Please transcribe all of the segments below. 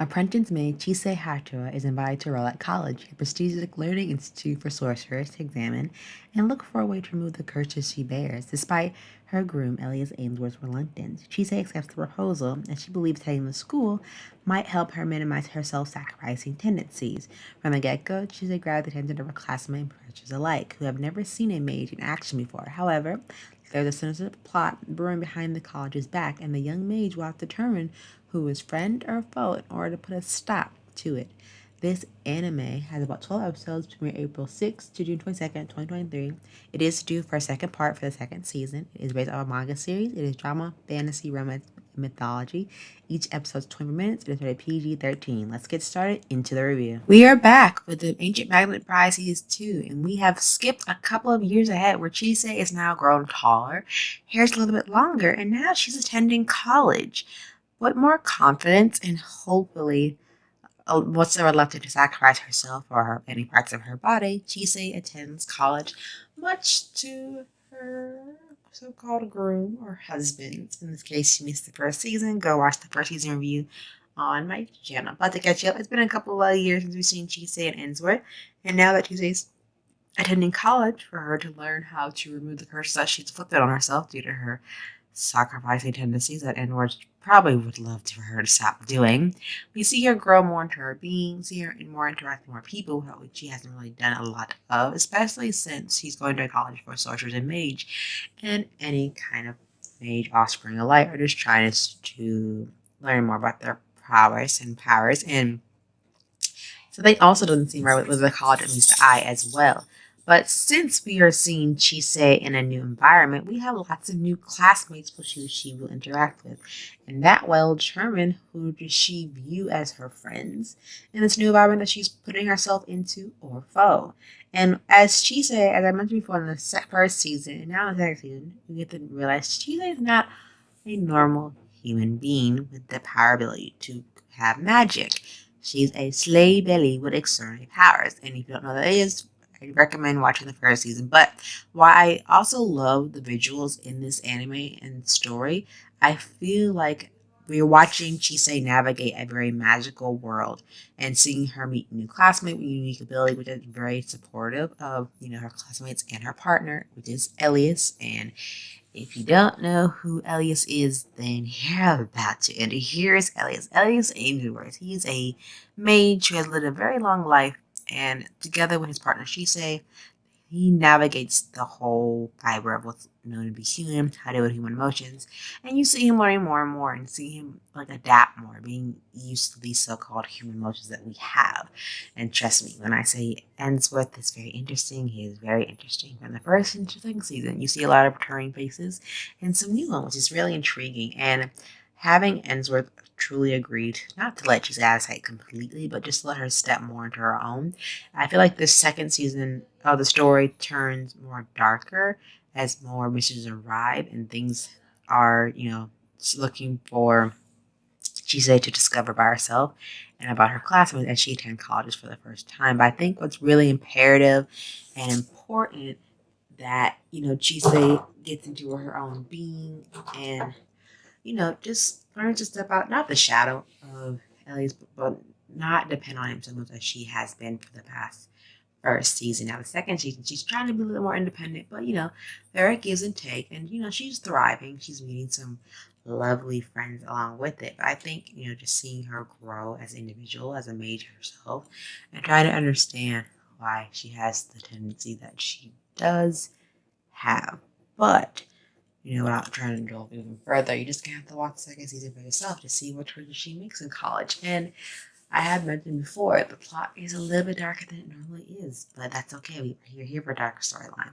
Apprentice mage Chise Hatori is invited to enroll at college, a prestigious learning institute for sorcerers, to examine and look for a way to remove the curses she bears. Despite her groom, Elias Ainsworth's reluctance, Chise accepts the proposal, and she believes attending the school might help her minimize her self-sacrificing tendencies. From the get-go, Chise grabs the attention of her classmates and professors alike, who have never seen a mage in action before. However, there's a sinister plot brewing behind the college's back, and the young mage will have to determine who is friend or foe in order to put a stop to it. This anime has about 12 episodes between April 6th to June 22nd, 2023. It is due for a second part for the second season. It is based on a manga series. It is drama, fantasy, romance, and mythology. Each episode is 20 minutes. It is rated PG-13. Let's get started into the review. We are back with the Ancient Magnus Bride S2, and we have skipped a couple of years ahead where Chise is now grown taller, hair's a little bit longer, and now she's attending college. With more confidence and hopefully whatsoever reluctant to sacrifice herself or any parts of her body, Chise attends college, much to her so-called groom or husband. In this case, she missed the first season. Go watch the first season review on my channel. But to catch you up, it's been a couple of years since we've seen Chise and Ainsworth, and now that Chise's attending college, for her to learn how to remove the curse that she's inflicted on herself due to her sacrificing tendencies that Edward probably would love for her to stop doing. We see her grow more into her being, see her more interact with more people, which she hasn't really done a lot of, especially since she's going to college for sorcerers and mage, and any kind of mage offspring alike are just trying to learn more about their prowess and powers, and so they also doesn't seem right with the college, at least I as well. But since we are seeing Chise in a new environment, we have lots of new classmates who she will interact with. And that will determine who does she view as her friends in this new environment that she's putting herself into, or foe. And as Chise, as I mentioned before in the first season, and now in the second season, we get to realize Chise is not a normal human being with the power ability to have magic. She's a slave belly with extraordinary powers. And if you don't know what that is, I recommend watching the first season. But while I also love the visuals in this anime and story, I feel like we're watching Chise navigate a very magical world and seeing her meet new classmate with unique ability, which is very supportive of, her classmates and her partner, which is Elias. And if you don't know who Elias is, then you're about to. And here is Elias. Elias Ainsworth. He is a mage who has lived a very long life, and together with his partner Chise, he navigates the whole fiber of what's known to be human, how to deal with human emotions, and you see him learning more and more, and see him adapt more, being used to these so-called human emotions that we have. And trust me, when I say Ainsworth is very interesting, he is very interesting. From the first and second season, you see a lot of returning faces and some new ones, which is really intriguing. And having Ainsworth truly agreed not to let Chise out of sight completely, but just let her step more into her own. I feel like this second season of the story turns more darker as more missions arrive and things are, looking for Chise to discover by herself and about her classmates as she attends colleges for the first time. But I think what's really imperative and important that, Chise gets into her own being and just learn to step out, not the shadow of Elias, but not depend on him so much as she has been for the past first season. Now, the second season, she's trying to be a little more independent, but, there are gives and take, and, she's thriving. She's meeting some lovely friends along with it. But I think, just seeing her grow as an individual, as a mage herself, and trying to understand why she has the tendency that she does have. But without trying to delve even further, you just have to watch the second season for yourself to see what choices she makes in college. And I have mentioned before, the plot is a little bit darker than it normally is, but that's okay. We're here for a darker storyline.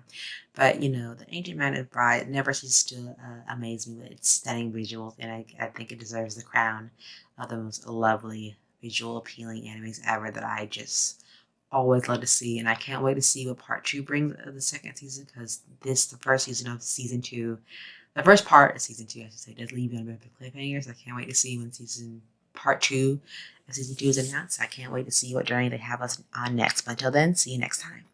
But, the Ancient Magnus Bride never ceases to amaze me with its stunning visuals, and I think it deserves the crown of the most lovely, visual, appealing animes ever that I just always love to see, and I can't wait to see what part 2 brings of the second season, because the first season of season 2, the first part of season 2, I should say, does leave you on a bit of a cliffhanger, so I can't wait to see when part 2 of season 2 is announced. I can't wait to see what journey they have us on next, but until then, see you next time.